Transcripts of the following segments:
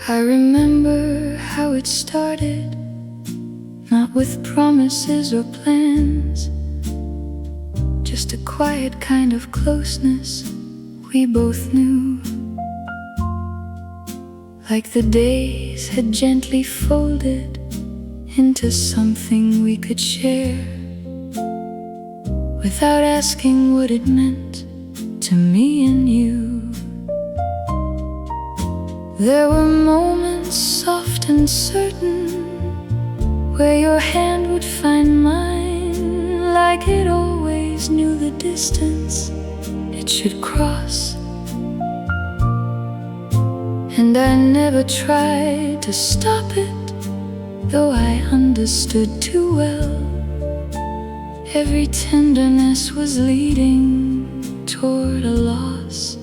I remember how it started, not with promises or plans, just a quiet kind of closeness we both knew. Like the days had gently folded into something we could share, without asking what it meant to me and you. There were moments soft and certain, where your hand would find mine, like it always knew the distance it should cross. And I never tried to stop it, though I understood too well. Every tenderness was leading toward a loss.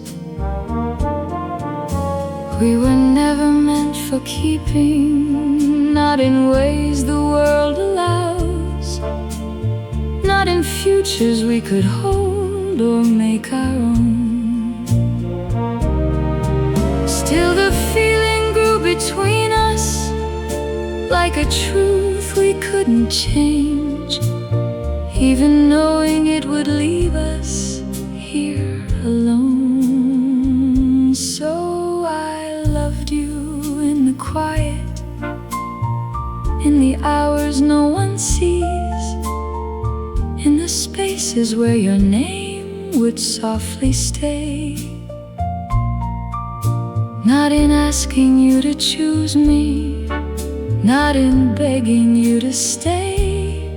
We were never meant for keeping, not in ways the world allows, not in futures we could hold or make our own. Still the feeling grew between us, like a truth we couldn't change, even knowing it would leave us here alone. So I loved you in the quiet, in the hours no one sees, in the spaces where your name would softly stay. Not in asking you to choose me, not in begging you to stay,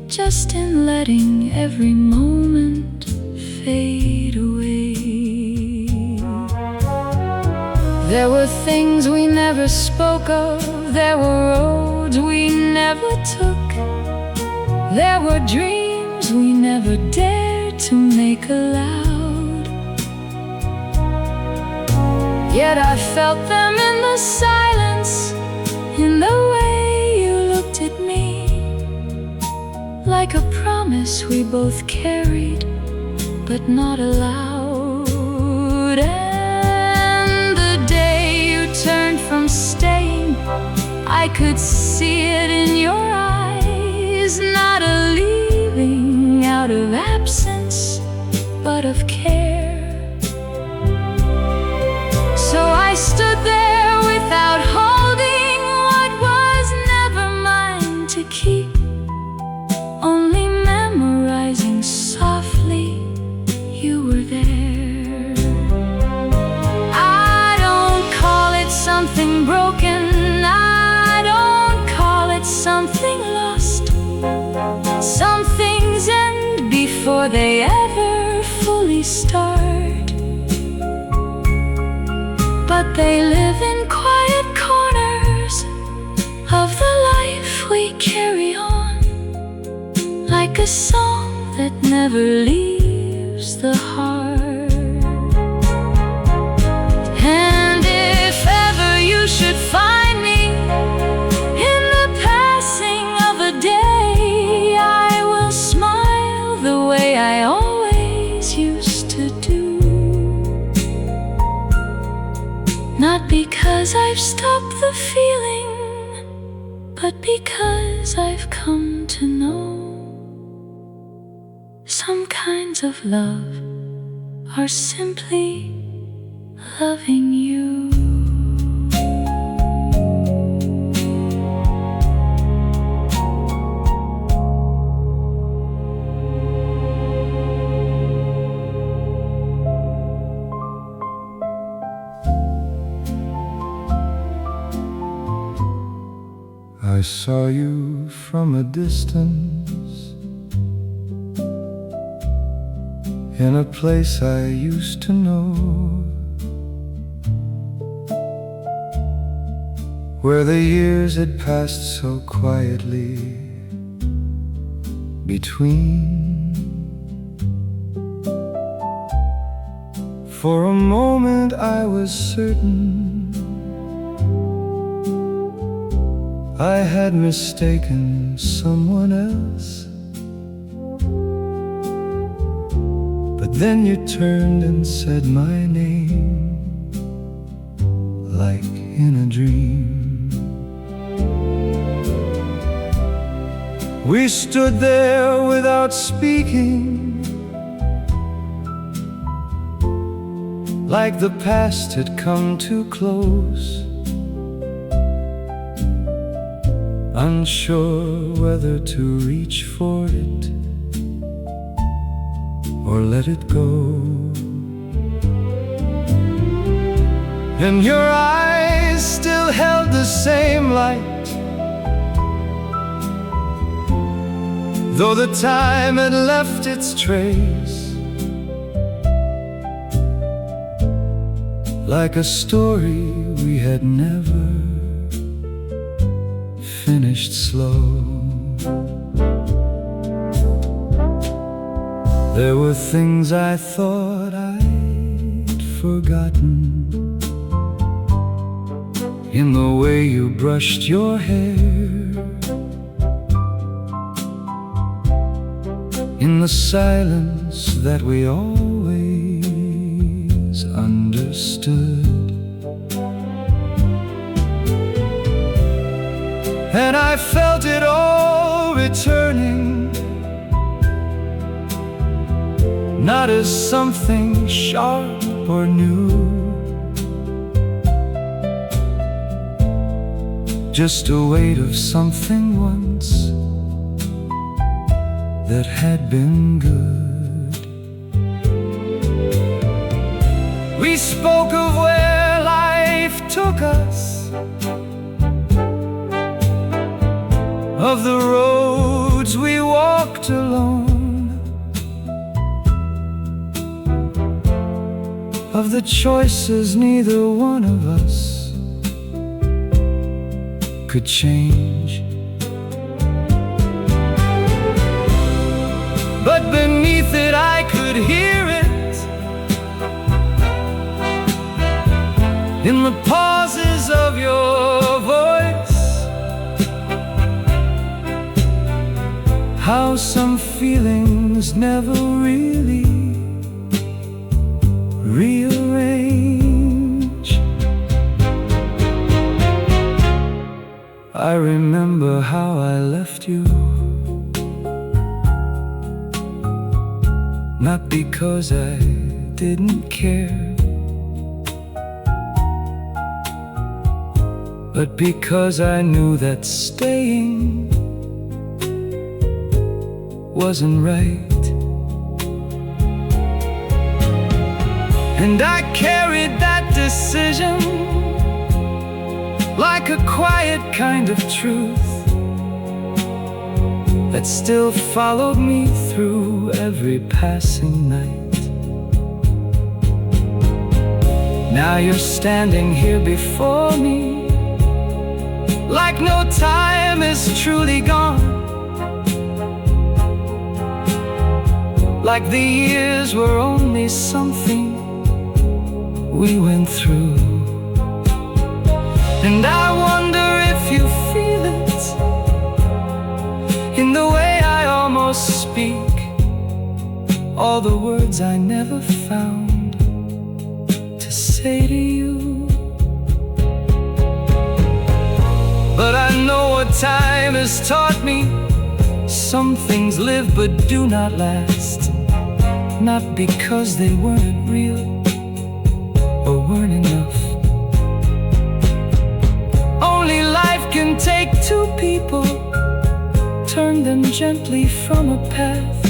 just in letting every moment fade away. There were things we never spoke of, there were roads we never took, there were dreams we never dared to make aloud. Yet I felt them in the silence, in the way you looked at me, like a promise we both carried but not allowed. And the day you turned from staying, I could see it in your eyes, not a leaving out of absence, but of care. So I stood there without holding what was never mine to keep, only memorizing softly you were there. I don't call it something broken, I don't call it something lost. Some things end before they ever fully start, but they live in quiet corners of the life we carry on, like a song that never leaves the heart. And if ever you should find me in the passing of a day, I will smile the way I always used to do. Not because I've stopped the feeling, but because I've come to know some kinds of love are simply loving you. I saw you from a distance, in a place I used to know, where the years had passed so quietly between. For a moment I was certain I had mistaken someone else, but then you turned and said my name like in a dream. We stood there without speaking, like the past had come too close, unsure whether to reach for it or let it go. And your eyes still held the same light, though the time had left its trace, like a story we had never finished slow. There were things I thought I'd forgotten, in the way you brushed your hair, in the silence that we always understood. And I felt it all returning, not as something sharp or new, just a weight of something once that had been good. We spoke of where life took us, of the roads we walked alone, of the choices neither one of us could change. But beneath it I could hear it, in the pauses of your voice, how some feelings never really rearrange. I remember how I left you, not because I didn't care, but because I knew that staying wasn't right. And I carried that decision like a quiet kind of truth that still followed me through every passing night. Now you're standing here before me, like no time is truly gone, like the years were only something we went through. And I wonder if you feel it in the way I almost speak, all the words I never found to say to you. But I know what time has taught me, some things live but do not last, not because they weren't real or weren't enough. Only life can take two people, turn them gently from a path,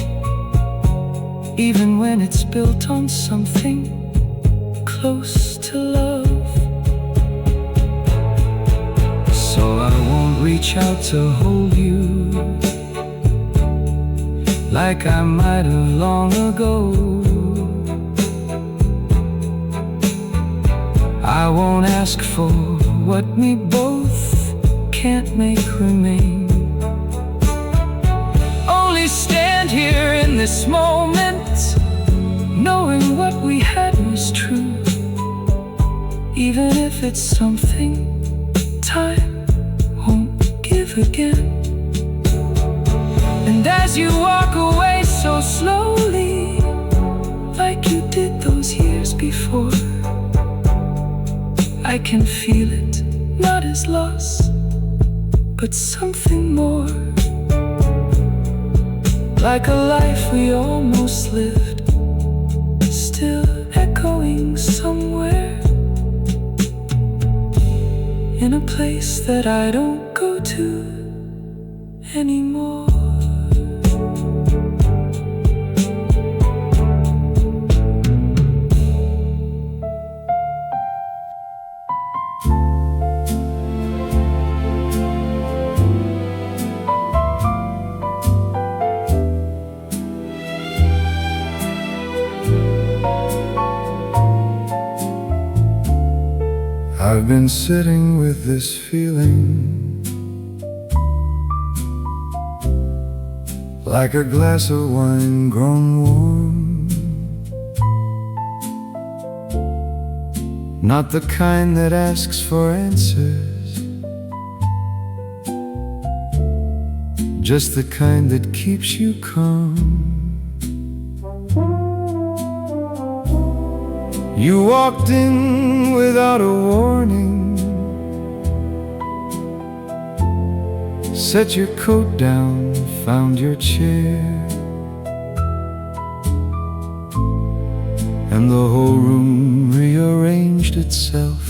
even when it's built on something close to love. So I won't reach out to hold you like I might have long ago. I won't ask for what we both can't make remain. Only stand here in this moment, knowing what we had was true, even if it's something time won't give again. And as you walk away so slowly, like you did those years before, I can feel it is loss, but something more, like a life we almost lived, still echoing somewhere, in a place that I don't go to anymore. I've been sitting with this feeling, like a glass of wine grown warm, not the kind that asks for answers, just the kind that keeps you calm. You walked in without a warning, set your coat down, found your chair, and the whole room rearranged itself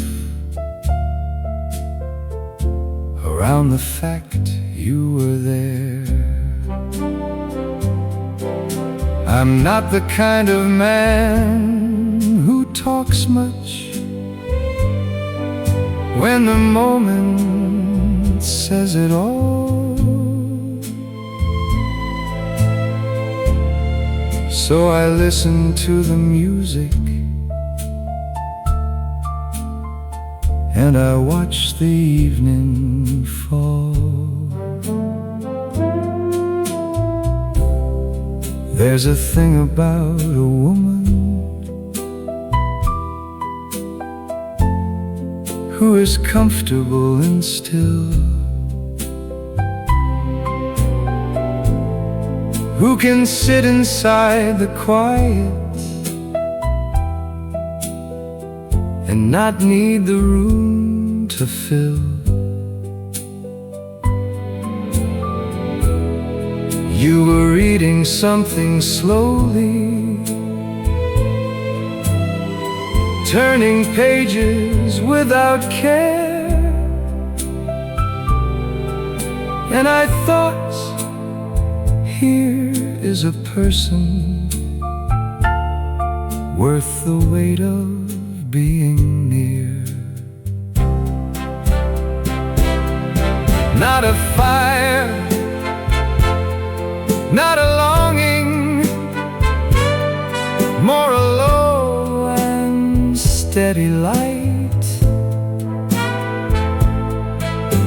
around the fact you were there. I'm not the kind of man who talks much when the moment says it all, so I listen to the music and I watch the evening fall. There's a thing about a woman who is comfortable and still, who can sit inside the quiet and not need the room to fill. You were reading something slowly, turning pages without care, and I thought, here is a person worth the weight of being near. Not a fire, not a longing, more a low and steady light,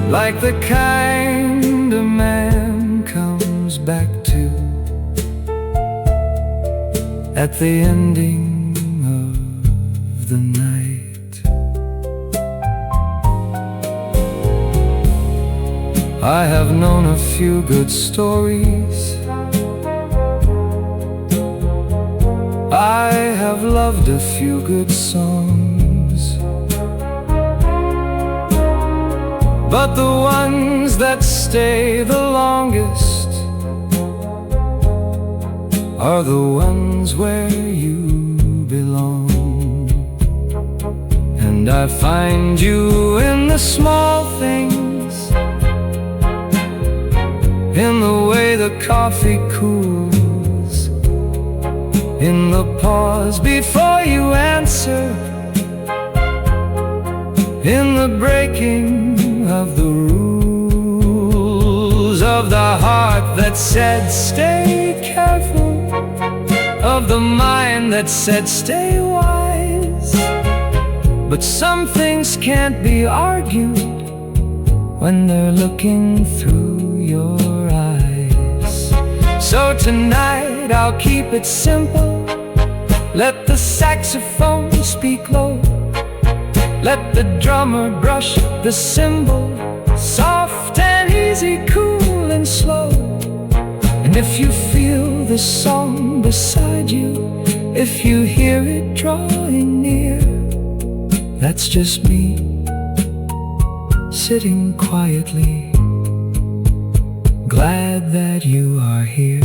like the kind a man comes back to at the ending of the night. I have known a few good stories, I have loved a few good songs, but the ones that stay the longest are the ones where you belong. And I find you in the small things, in the way the coffee cools, in the pause before you answer, in the breaking of the rules, of the heart that said stay careful, of the mind that said stay wise. But some things can't be argued when they're looking through your eyes. So tonight I'll keep it simple, let the saxophone speak low, let the drummer brush the cymbal, soft and easy, cool and slow. And if you feel the song beside you, if you hear it drawing near, that's just me sitting quietly, glad that you are here.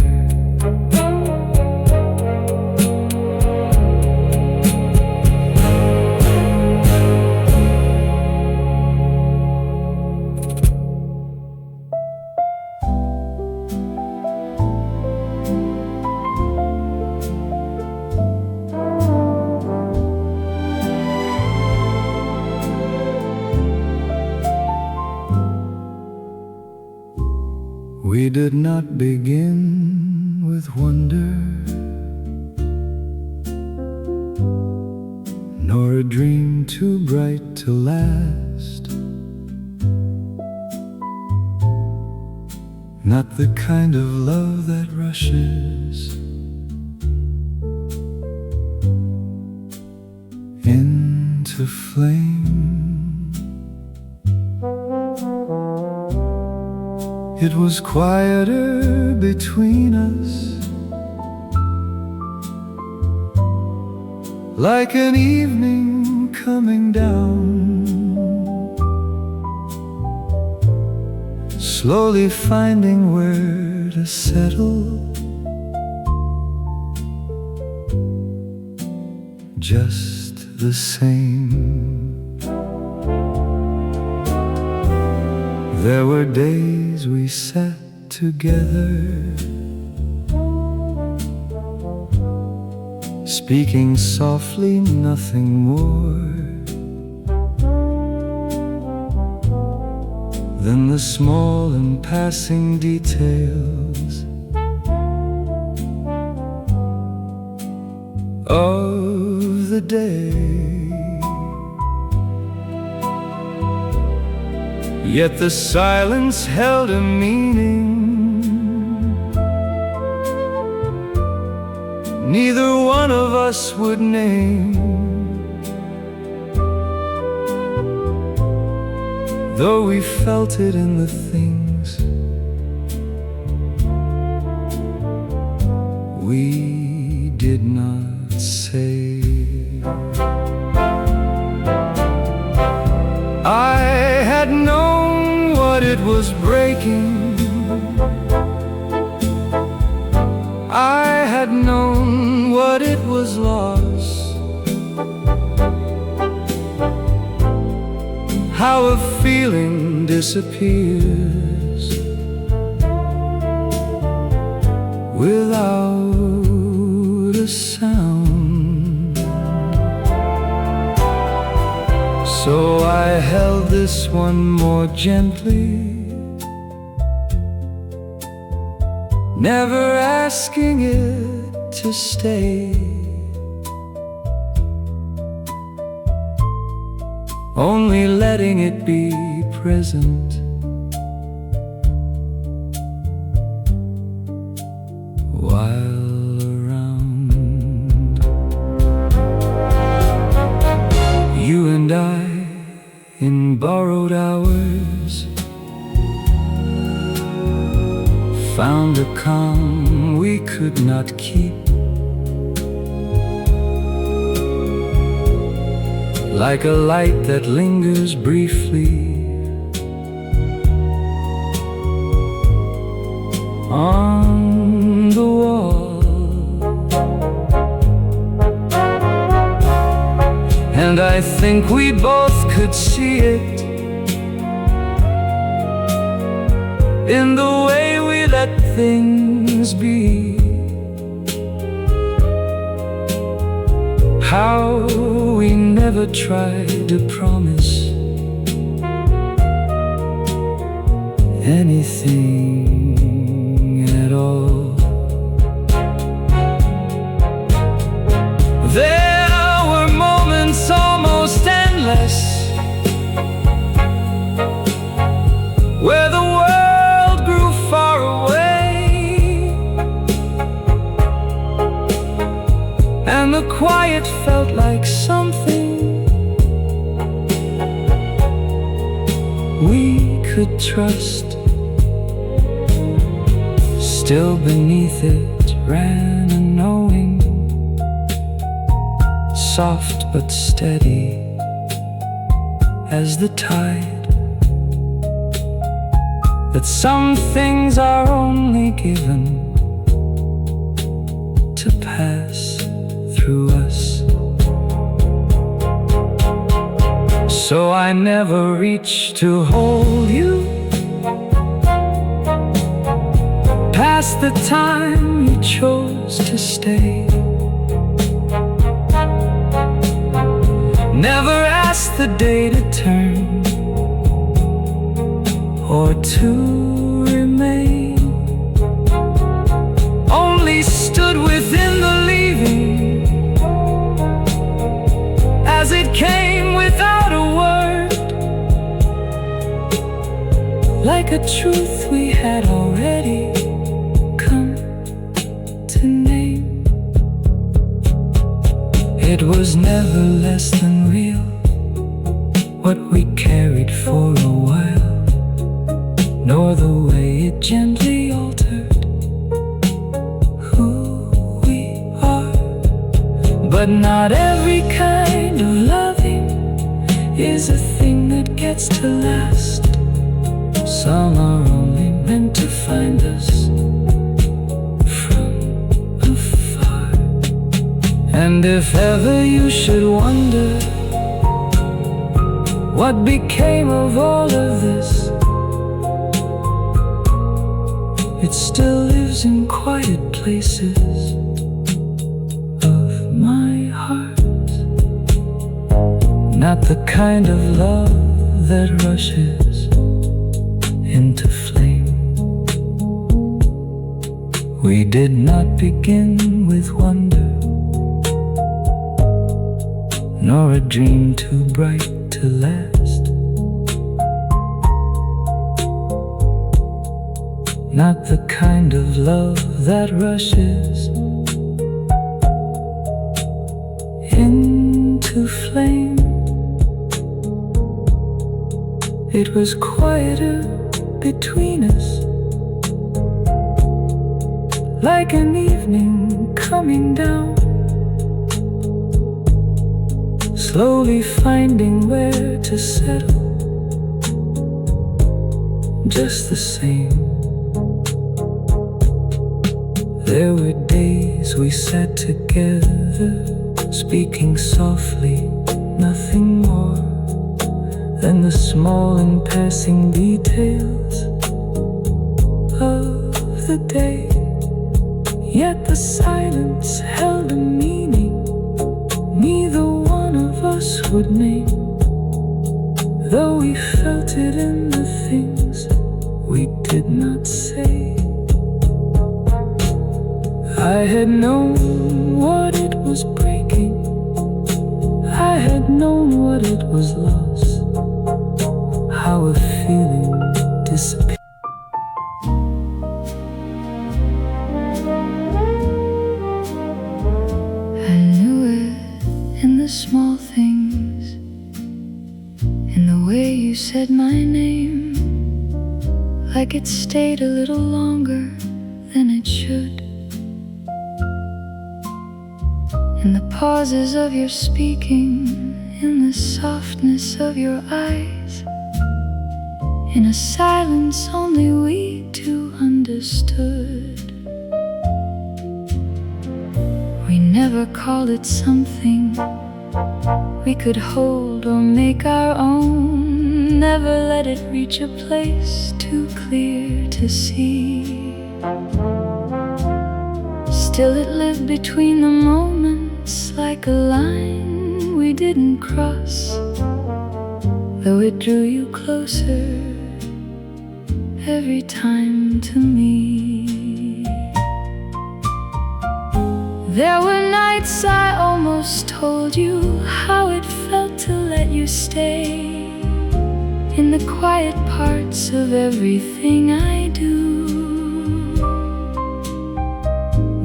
We did not begin with wonder, nor a dream too bright to last. Not the kind of love that rushes into flame. It was quieter between us, like an evening coming down, slowly finding where to settle, just the same. There were days we sat together, speaking softly, nothing more than the small and passing details of the day. Yet the silence held a meaning neither one of us would name, though we felt it in the things we did not say. I had known what it was breaking, I had known what it was lost, how a feeling disappears without a sound. So I held this one more gently, never asking it to stay, only letting it be present while around. You and I in borrowed hours found a calm we could not keep, like a light that lingers briefly on the wall. And I think we both could see it in the way we let things be, how we never tried to promise anything at all. There were moments almost endless where the world grew far away, and the quiet felt like something we could trust. Still beneath it ran a knowing, soft but steady as the tide that some things are only given to pass through us. So I never reach to hold you past the time you chose to stay. Never asked the day to turn or to remain. Only stood within the leaving as it came without a word, like a truth we had already come to name. It was never less than real, what we carried for a while, nor the way it gently altered who we are. But not every kind of loving is a thing that gets to last. Some are only meant to find us from afar. And if ever you should wonder what became of all of this, it still lives in quiet places of my heart. Not the kind of love that rushes into flame. We did not begin with wonder, nor a dream too bright to last. Not the kind of love that rushes into flame. It was quieter between us, like an evening coming down, slowly finding where to settle, just the same. There were days we sat together, speaking softly, nothing more than the small and passing details of the day. Yet the silence held a meaning neither one of us would name, though we felt it in the things we did not say. I had known what it was breaking, I had known what it was lost, how a feeling disappeared. I knew it in the small things, in the way you said my name, like it stayed a little longer than it should. In the pauses of your speaking, in the softness of your eyes, in a silence only we two understood. We never called it something we could hold or make our own, never let it reach a place too clear to see. Still it lived between the moments, like a line we didn't cross, though it drew you closer every time to me. There were nights I almost told you how it felt to let you stay in the quiet parts of everything I do.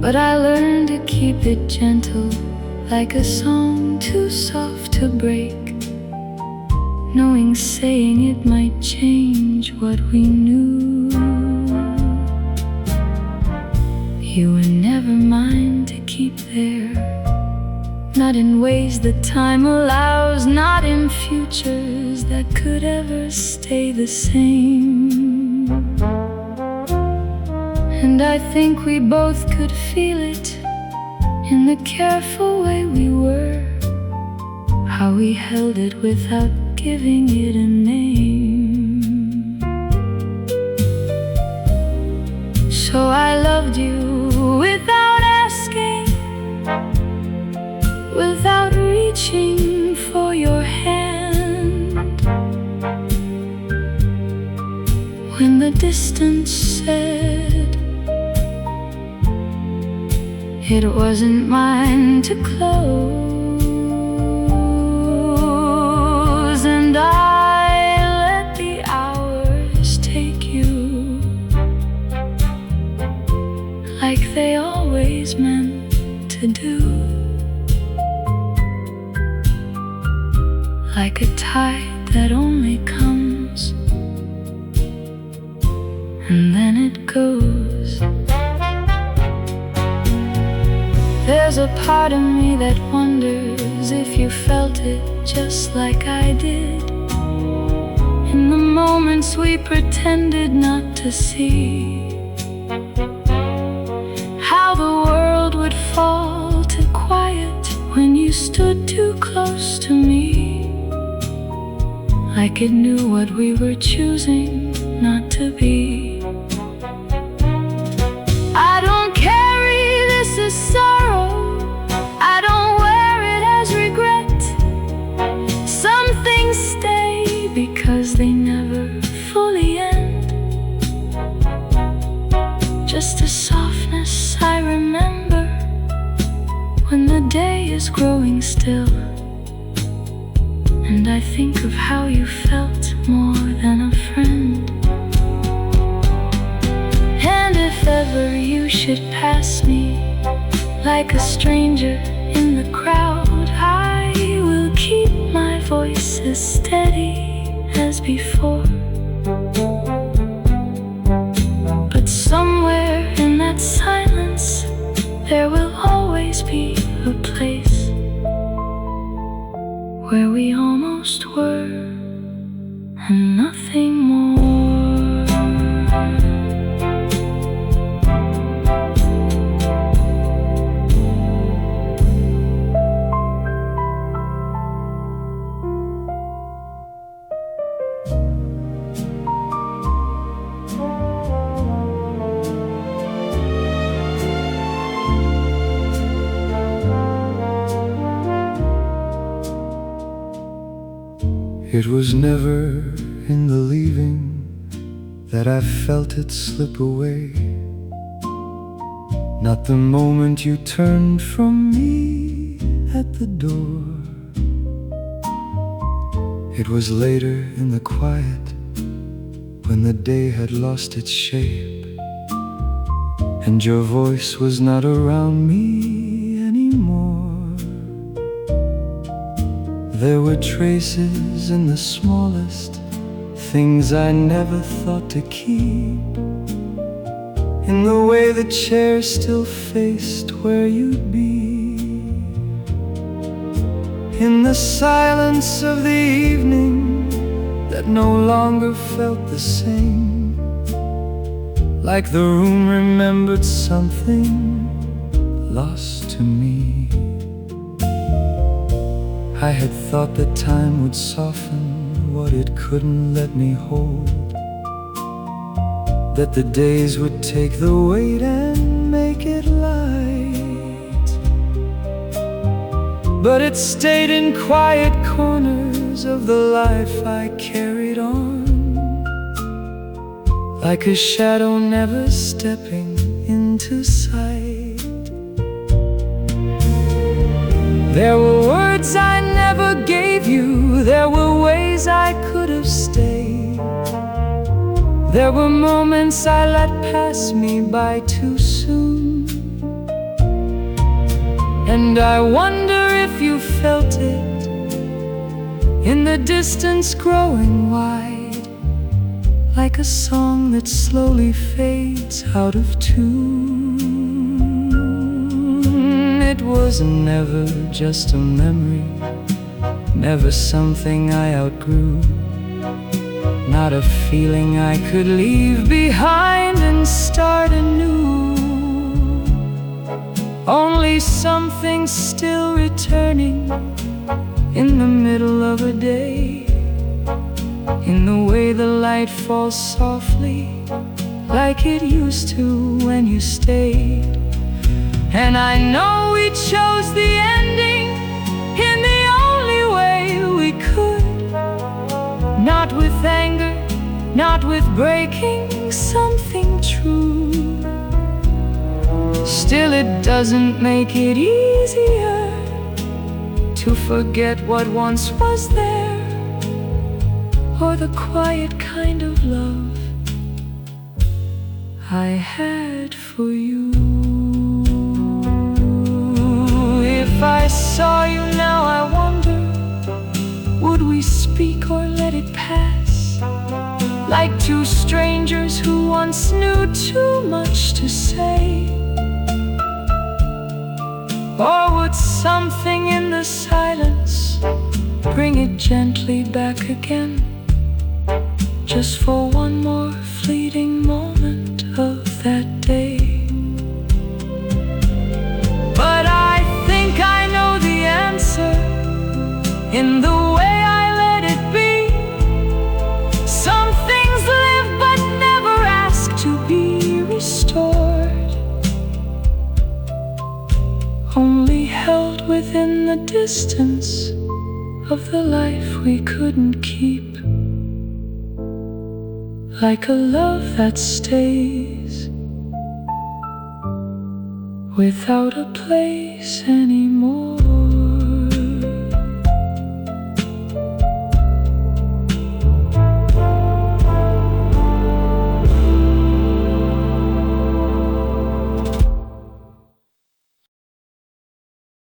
But I learned to keep it gentle, like a song too soft to break, knowing saying it might change what we knew. You were never mine to keep there, not in ways that time allows, not in futures that could ever stay the same. And I think we both could feel it in the careful way we were, how we held it without giving it a name. So I loved you without asking, without reaching for your hand. When the distance said it wasn't mine to close, and I let the hours take you like they always meant to do, like a tide that only comes and then it goes. There's a part of me that wonders if you felt it just like I did, in the moments we pretended not to see, how the world would fall to quiet when you stood too close to me, like it knew what we were choosing not to be. I don't carry this as sorrow, I don't wear it as regret. Some things stay because they never fully end, just a softness I remember when the day is growing still, and I think of how you felt more than a friend. And if ever you should pass me like a stranger in the crowd, I will keep my voice as steady as before. But somewhere in that silence there will always be a place where we almost were and nothing more. It was never in the leaving that I felt it slip away, not the moment you turned from me at the door. It was later in the quiet, when the day had lost its shape, and your voice was not around me anymore. There were traces in the smallest things I never thought to keep, in the way the chair still faced where you'd be, in the silence of the evening that no longer felt the same, like the room remembered something lost to me. I had thought that time would soften what it couldn't let me hold, that the days would take the weight and make it light. But it stayed in quiet corners of the life I carried on, like a shadow never stepping into sight. There were words I never gave you, there were ways I could have stayed, there were moments I let pass me by too soon, and I wonder if you felt it in the distance growing wide, like a song that slowly fades out of tune. It was never just a memory, never something I outgrew. not a feeling I could leave behind and start anew. Only something still returning in the middle of a day, in the way the light falls softly like it used to when you stayed. And I know we chose the ending in the only way we could, not with anger, not with breaking something true. Still, it doesn't make it easier to forget what once was there, or the quiet kind of love I had for you. If I saw you now, I wonder, would we speak or let it pass, like two strangers who once knew too much to say? Or would something in the silence bring it gently back again, just for one more fleeting moment of that day? But I think I know the answer in the way I let it be. Some things live but never ask to be restored, only held within the distance of the life we couldn't keep, like a love that stays without a place anymore.